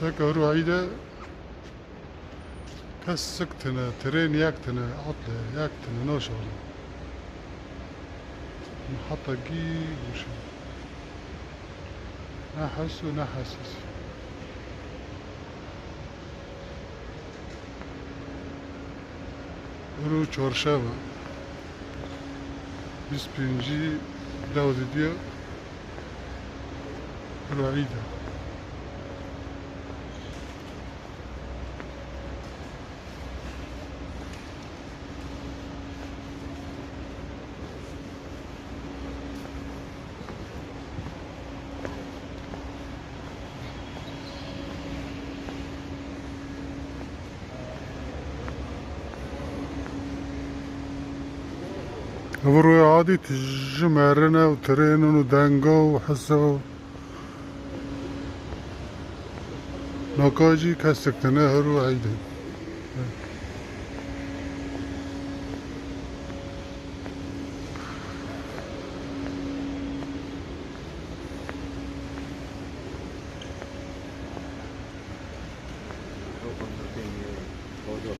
سكروا عيدا كسكتنا ترين ياكتنا عطلة ياكتنا نوشغل محطة جيب وشي نحس ونحسس ورو چورشابا 25 داود ديا ورو عيدا ورو عادي تجمعرنا وترينن ودانجو وحسو نقاجي كسكتنا هرو عيدا